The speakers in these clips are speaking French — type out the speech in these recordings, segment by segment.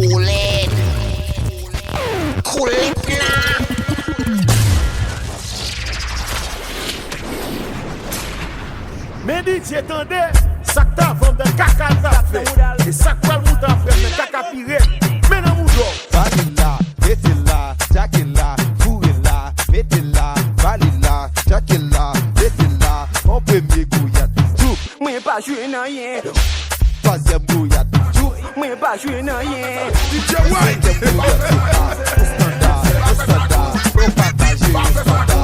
Cool it now. Mais DJ attendez, ça que t'as vendu caca t'as fait. Et ça que t'as le mouton fait, mais caca piré. Mais non mouton. Vanilla, mettez-la, jackez-la, fourrez-la, mettez-la, vanilla, jackez-la, mettez-la, en premier gouillade. Tchou, moi pas jouer non rien. troisième gouillade. Tchou, moi pas jouer non rien. DJ White. cinquième gouillade. Au standard, au partagé, au standard.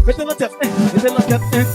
Mettez la tête, mettez la tête.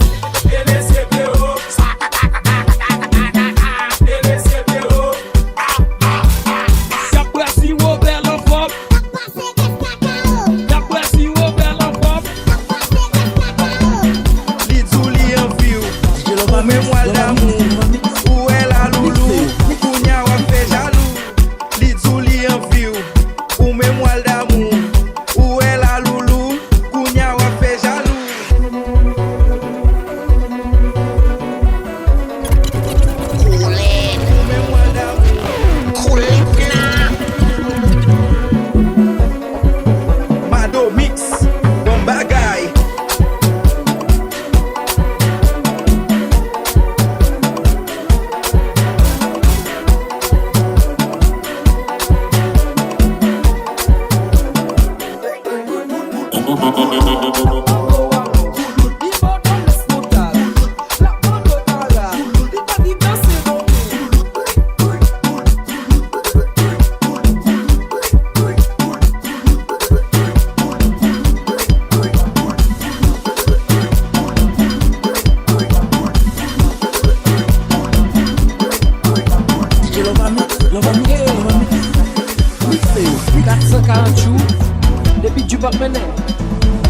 Depuis du bac maintenant,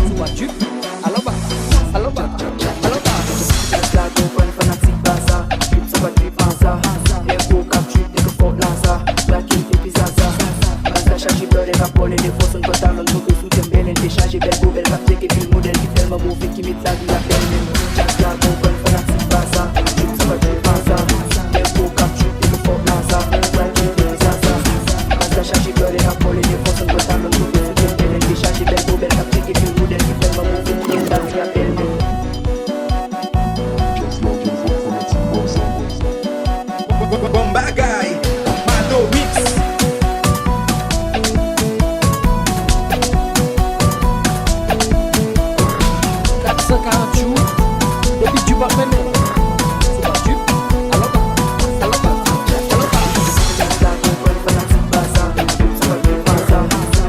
tu vois du alors bas, alors bas, alors bas. La comprenne fanatique pas ça, tu sais pas tu penses ça. Les beaux captus dès que faut lancer, la qui est pisaza. La charge bleu les rapports les défauts sont pas talons donc sous tes belles décharger belle beau belle capté qui est le modèle qui tellement mauvais qui met la vie la belle. La comprenne fanatique pas ça, tu sais pas tu penses ça. Les beaux captus dès que faut lancer, la qui est pisaza. La charge bleu les rapports les défauts sont pas talons donc chargé belle beau belle capté qui est le modèle qui fait maman qui est la vie à belle. Bon bagaille, Mado Mix. Depuis du bac maintenant, c'est pas du alors bas, alors bas, alors bas. La comprenne fanatique pas ça, c'est pas du pas ça.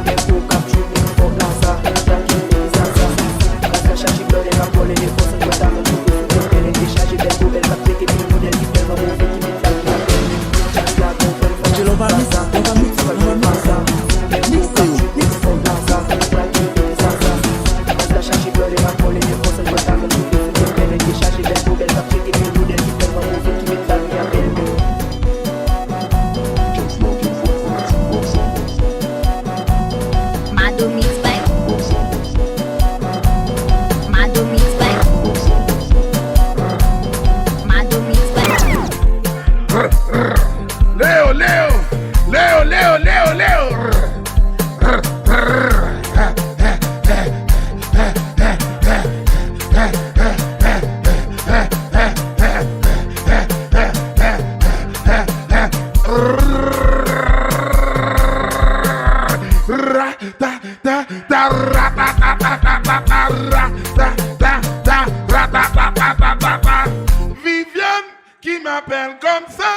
Les beaux captus dès que faut lancer, la qui est pisaza. La charge bleu les rapports les défauts sont pas talons donc sous tes belles décharger belle beau belle capté qui est le modèle qui fait maman qui met la vie à belle. La comprenne fanatique pas ça, c'est pas du pas ça. Les beaux captus dès que faut lancer, la qui est pisaza. La charge bleu les rapports les défauts sont pas talons donc sous tes belles décharger belle beau belle capté qui est le modèle qui fait maman qui met la vie à belle. Mado Mix by Mado Mix by Mado Mix by Léo, Léo, Léo, Léo, Léo, Léo. Viviane qui m'appelle comme ça.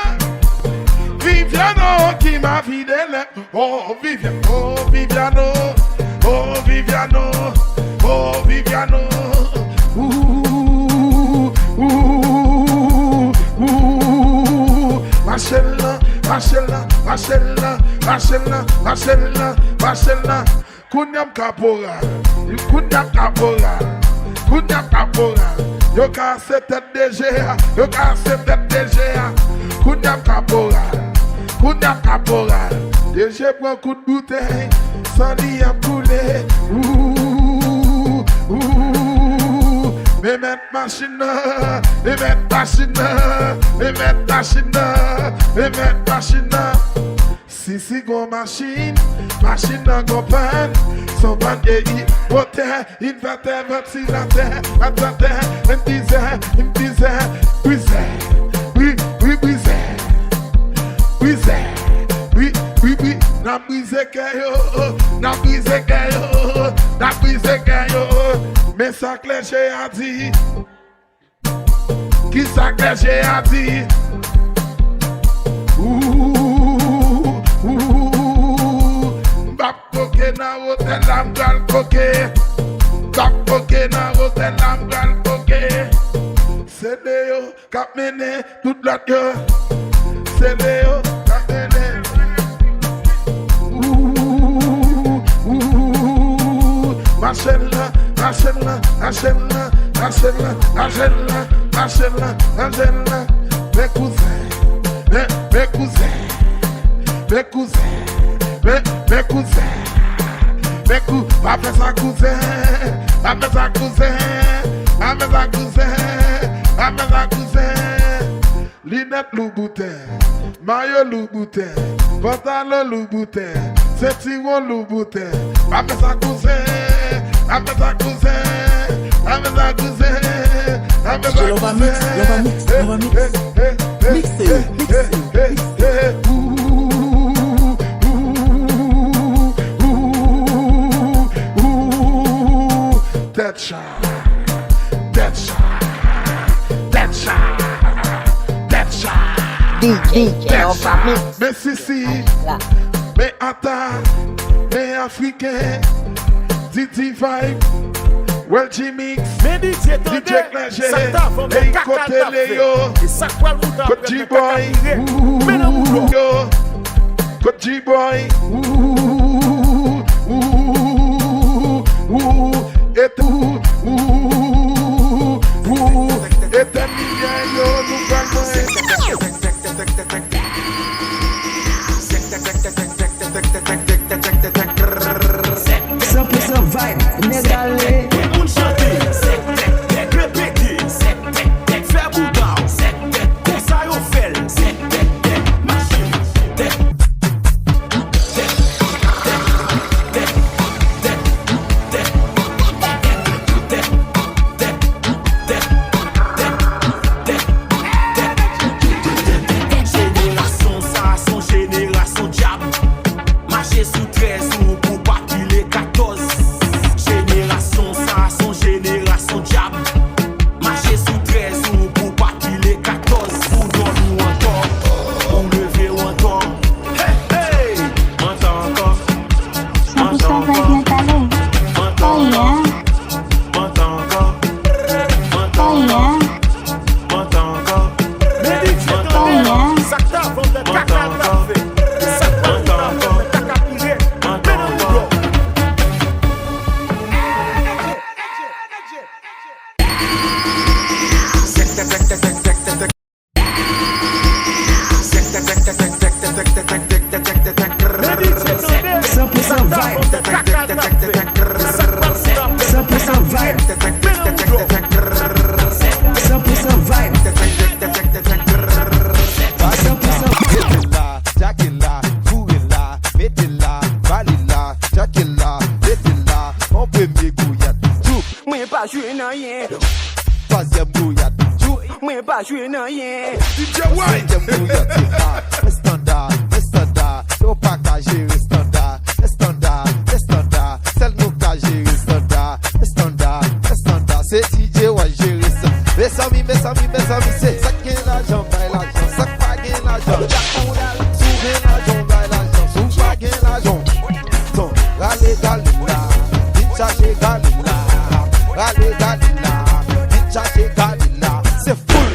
Viviano qui m'a fidèle. Oh Viviane, oh Viviano, oh Viviano, oh Viviano. Marcella, Marcella, Marcella, Marcella, Marcella, Marcella. Kunyam Kapora, Kunyam Kapora, Kunyam Kapora. Yo ka se tête DGA, yo ka se tête DGA. Kunyam Kapora, Kunyam Kapora, Déjà prends coup de bouteille, sans lit à couler. Ouh, ouh. Mais mettre machine, et mettre machine, et mettre machine, et mettre machine. Si go machine, machine go pan, son pan vieilli, moteur, inverter, ventilateur, attendeur, il me disait, brisé, oui, n'a brisé kayo, mais ça cléché a dit, qui ça cléché a dit, Bap koke na hotel am gal koke. Bap koke na hotel am gal koke. C'est Léo kap mene tout l'autre yo. C'est Léo kap mene. Machine là. Mes cousins, appelle ça cousin. Linette Louboutin, maillot Louboutin, pantalon Louboutin, ceinturon Louboutin. Appelle ça cousin. DJ, on va mix. Mais si, mais attends, mais africain, Didi Vibe, Well G-Mix, DJ Clergé, et côté Léo, côté G-Boy, yo, côté G-Boy, et tout, et terminé, yo, nous parlons. 100% vibe, négalais. Moun chante, répété, fais boudin, comme ça yo fait, machine, génération ça, son génération diable, marcher sous 13 ou pour battre les 14. Génération ça, son génération diable, marcher sous 13 ou pour battre les 14. Pour dormir encore, pour lever encore. Hey, hey, m'entends encore, m'entends encore, m'entends encore, m'entends encore, m'entends encore, m'entends encore, m'entends encore, ça t'a vendu le caca de la fée. Ça t'a vendu le caca piré, m'entends encore. Troisième bouillade, moi pas jouer non rien. DJ White, Deuxième bouillade, c'est standard, faut pas qu'à gérer standard, c'est nous qu'à gérer standard, c'est DJ White gérer ça. Mes amis, c'est ça qui est l'argent, ça pas qui est l'argent. Souvent l'argent, l'argent, souvent pas qui est l'argent. Donc, râlez galila, vite charger galila, râlez galila, vite charger galila. C'est full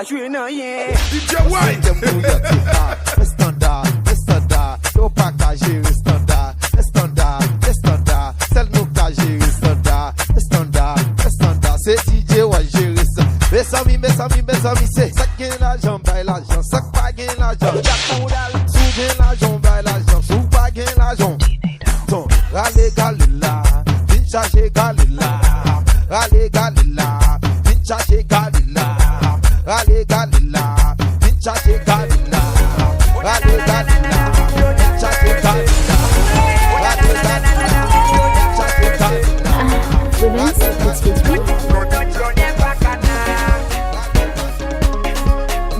jouer non rien. DJ White. J'aime bouillir du hard. Le standard, y'a pas qu'à gérer standard. Le standard, c'est nous qu'à gérer standard. Le standard, c'est DJ White gérer ça. Mes amis, c'est ça qui est l'argent, bail l'argent, ça qui pas gain l'argent. Y'a pour dalle, sous gain l'argent, bail l'argent, sous pas gain l'argent. Ton, râle galila, vin chercher galila, râle galila, vin chercher galila, râle galila, vin chercher galila, râle galila, vin chercher galila, râle galila, vin chercher galila. Women's Petit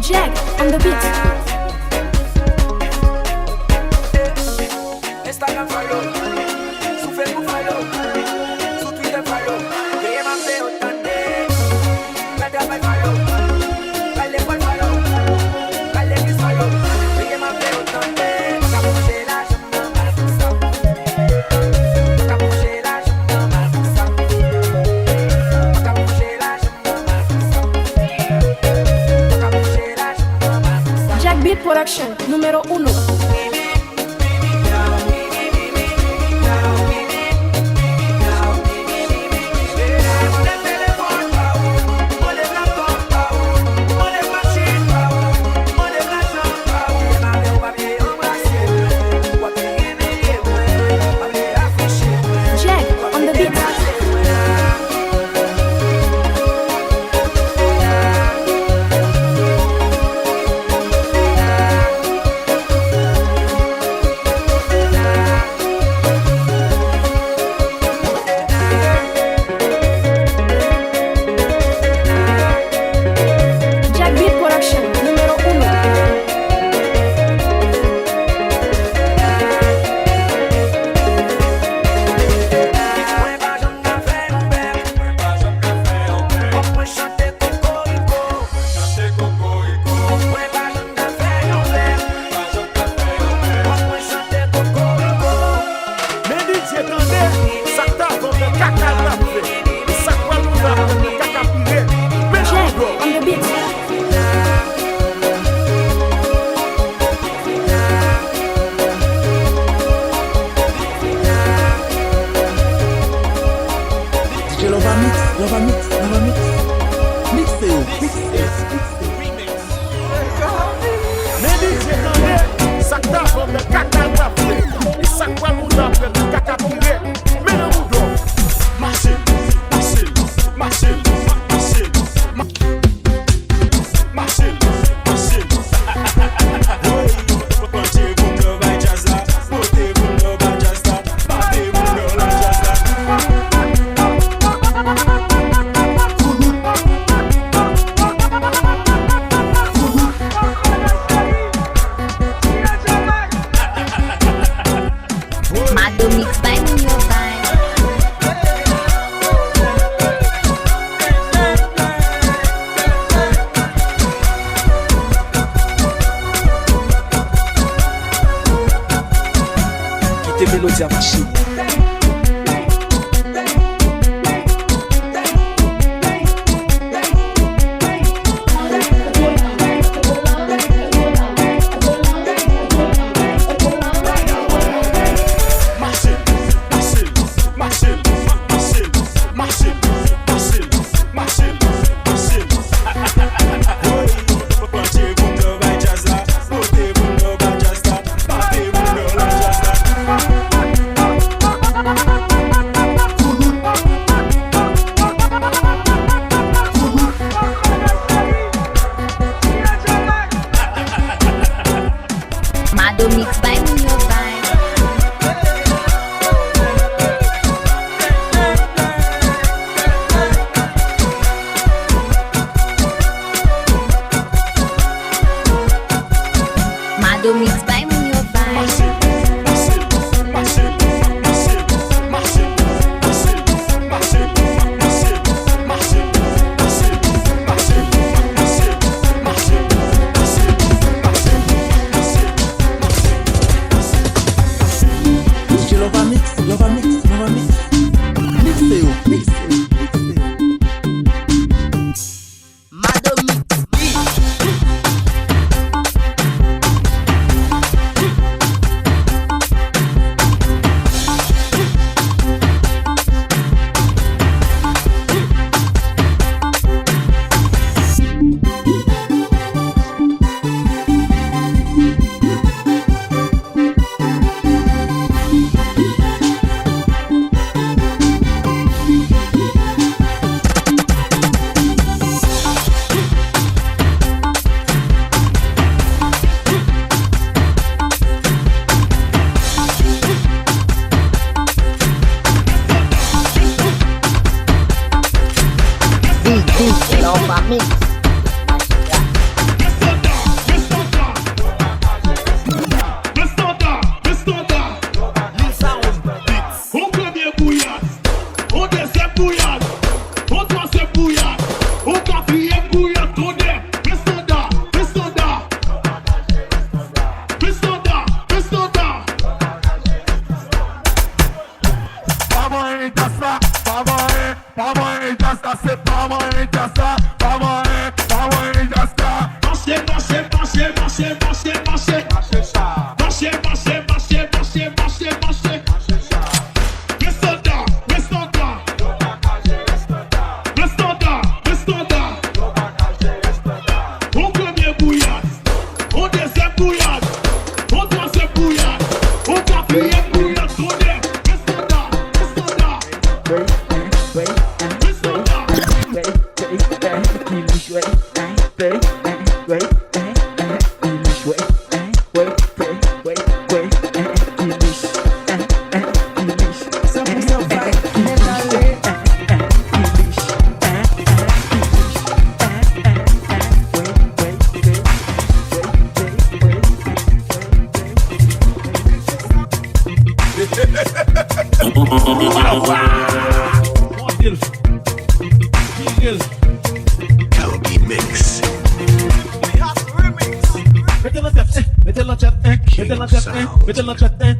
Jag on the beat. Instagram follow, sur Facebook follow, sur Twitter follow. Veuillez m'appeler autant de. La travail follow, la l'école follow, la l'église follow. Veuillez m'appeler autant de. Capucher la jambe dans ma poussa. Capucher la jambe dans ma poussa. Capucher la jambe dans ma poussa. Capucher la jambe dans ma poussa. Jag Beat Production número 1. Jag on the beat. Jag Beat Production número 1. Mais DJ attendez, ça t'a fait caca tapé. Ça quoi nous a fait caca piré. Mais Jag on the beat. DJ Lova Mix. Mixez-vous. Mais DJ attendez, ça t'a fait caca tapé. Et ça quoi nous a fait caca piré. Mais non nous donc. Marchez. Mado Mix by Munio Vibe. Quittez Mélodie à machine. Mado Mix by Munio Vibe. Mado Mix by Munio Vibe. DJ Lova Mix. Mixez-vous. Mado Mix.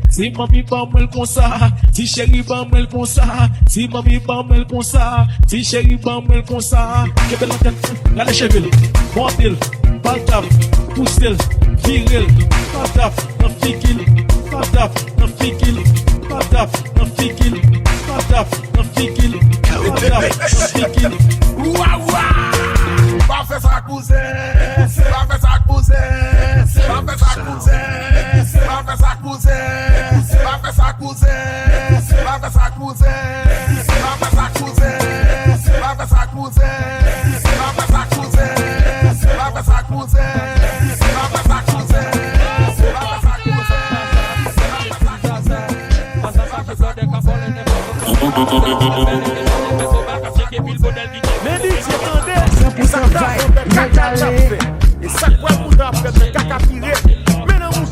Si mami pas mal comme ça, si chéri pas mal comme ça, si mami pas mal comme ça, si chéri pas mal comme ça, que belle tête, la cheville, montil, paltaf, poussel, viril, pataf, na fikil, pataf, na fikil, pataf, na fikil, pataf, na fikil, pataf, na fikil. Ouah, va faire ça cousin, va faire ça cousin, va faire ça cousin, va faire ça cousin, va faire ça cousin, va faire ça cousin, va faire ça cousin, va faire ça cousin, va faire ça cousin, va faire ça cousin, va faire ça cousin, et ça quoi pour faire le caca piré mais non mon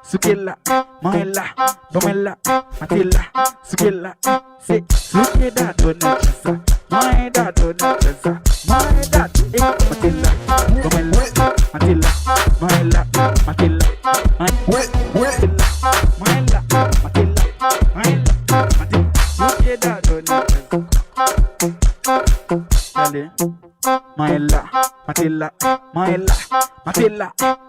Sukela, Maela, Domela, Matilla, Sukela, say, Sukeda, Donatasa, my dad, Donatasa, my dad, Matilla, Domela, Matilla, Maela, Matilla, Matilla, Maela, Matilla, Maela, Matilla, Sukeda, Donatasa, Dale, Maela, Matilla, Maela, Matilla,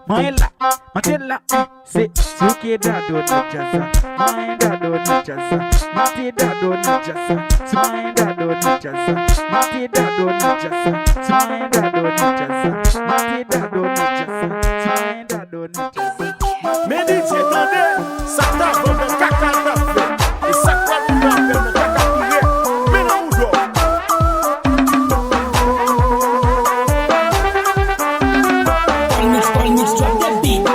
Maela, Matilla, say, Sukeda, Donatasa, my dad, Donatasa, Matida, Donatasa, my dad, Donatasa, Matida, Donatasa, my dad, Donatasa, Matida, Donatasa, my dad, Donatasa. Mais DJ, attendez, ça t'a vendu un caca d'affaires. Et ça quoi vous faire un caca tiré. Mais non, ou d'or. Mix, drop that beat.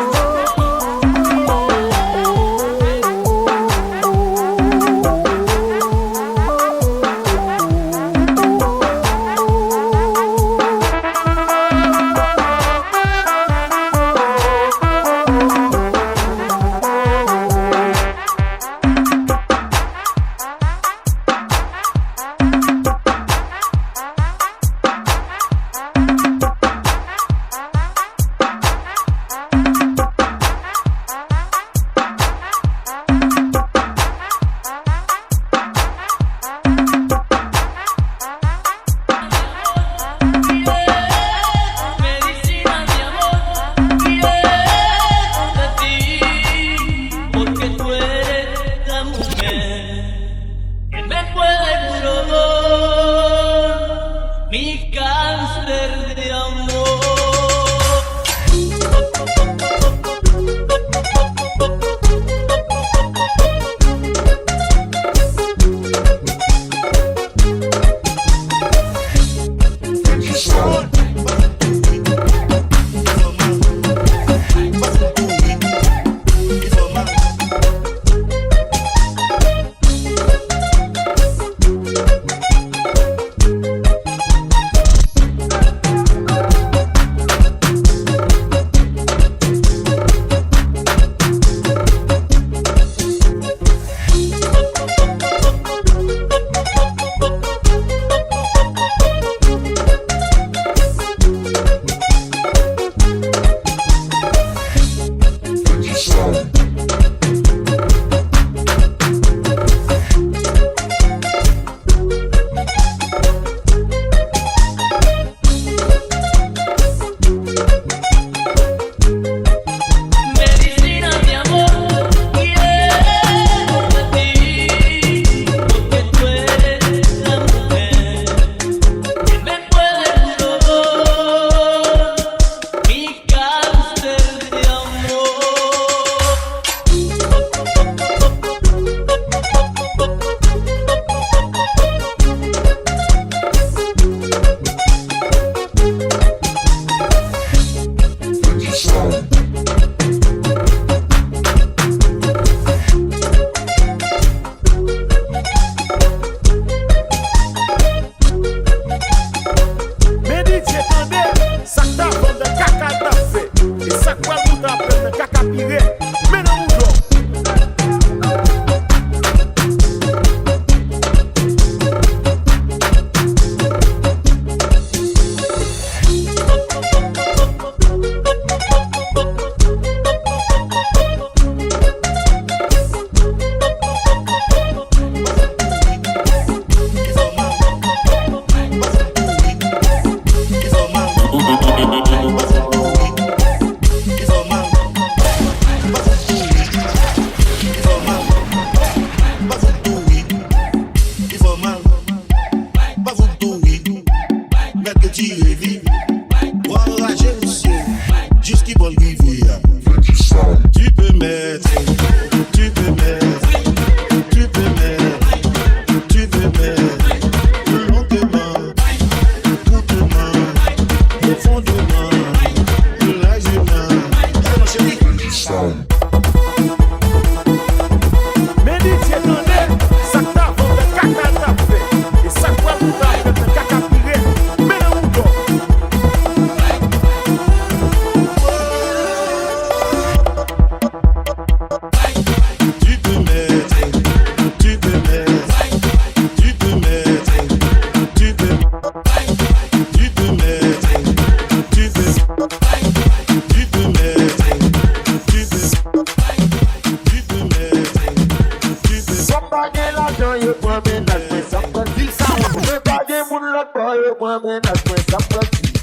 des moun l'autre boy, yo prend ménage, moi ça me dit.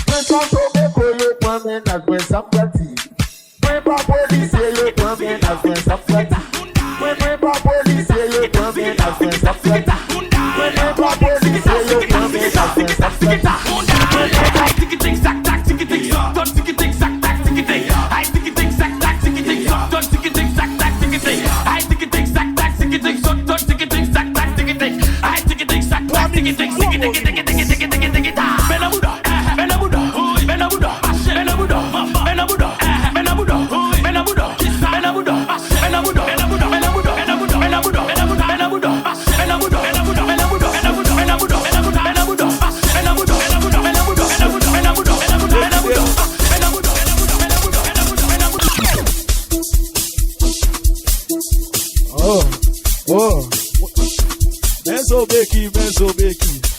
Moi sans tomber, yo prend ménage, moi ça me dit. Moi pas policier, yo prend ménage, moi ça me dit. Moi pas policier, yo prend ménage, moi ça me dit. Moi pas policier, yo prend ménage, moi ça me dit.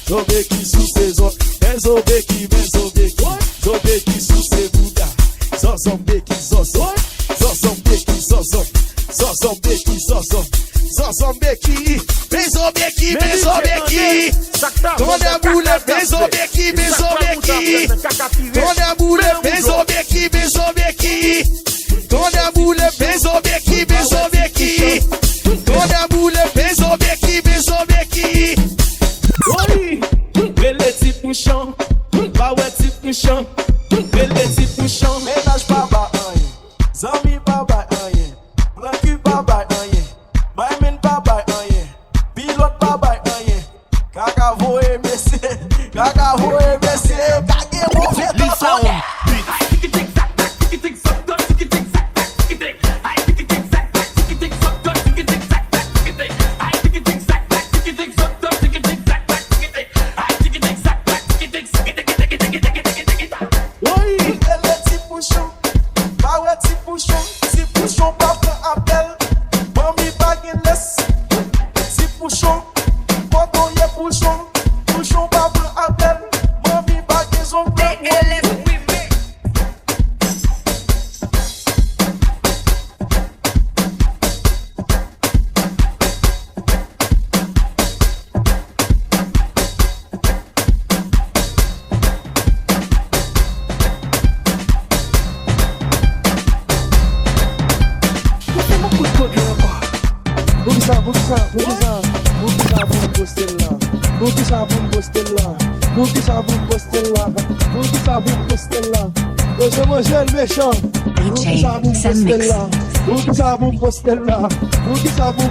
Zobeki sous ses os, Zobeki sous ses bouddhas, Zombeki, Tourne à boule, Bezobeki, Tourne à boule, Bezobeki, Tourne à boule, Bezobeki, Tourne à boule, Bezobeki. Oui, belle type mouchon, pas ouais type mouchon, belle type mouchon. Ménage pas bas rien, zami pas bas rien, blancu pas bas rien, baymen pas bas rien, pilote pas bas rien, kaka voye messi, kage mon fait pas rien.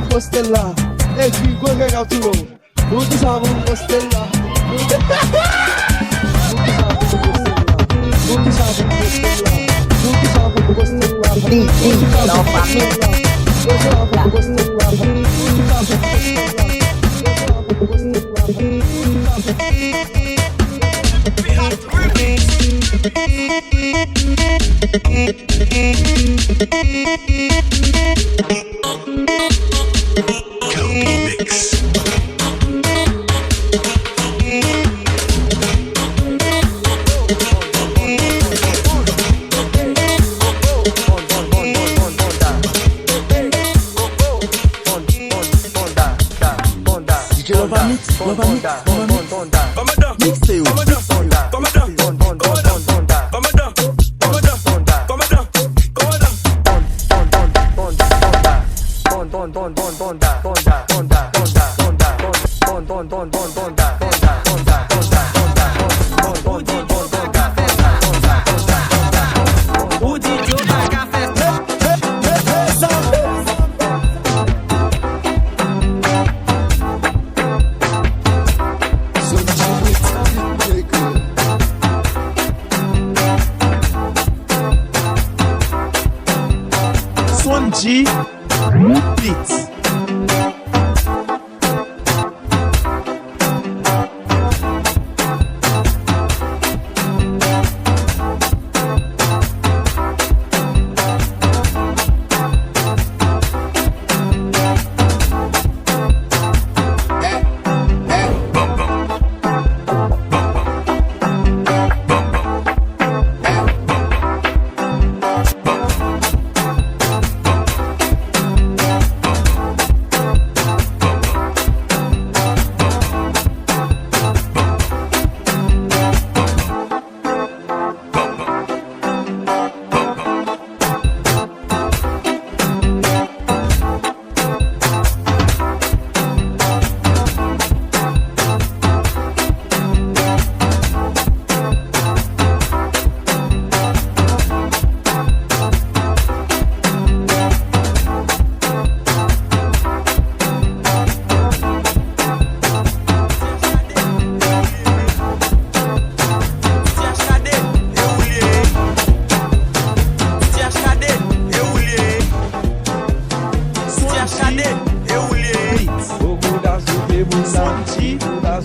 Postella, et puis go regarde tout le monde. Vous qui savez vous postella. Vous qui savez Swanji Beats.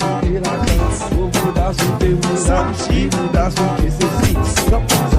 souke la mix. Ou mouda souke mouda, chi mouda souke se six.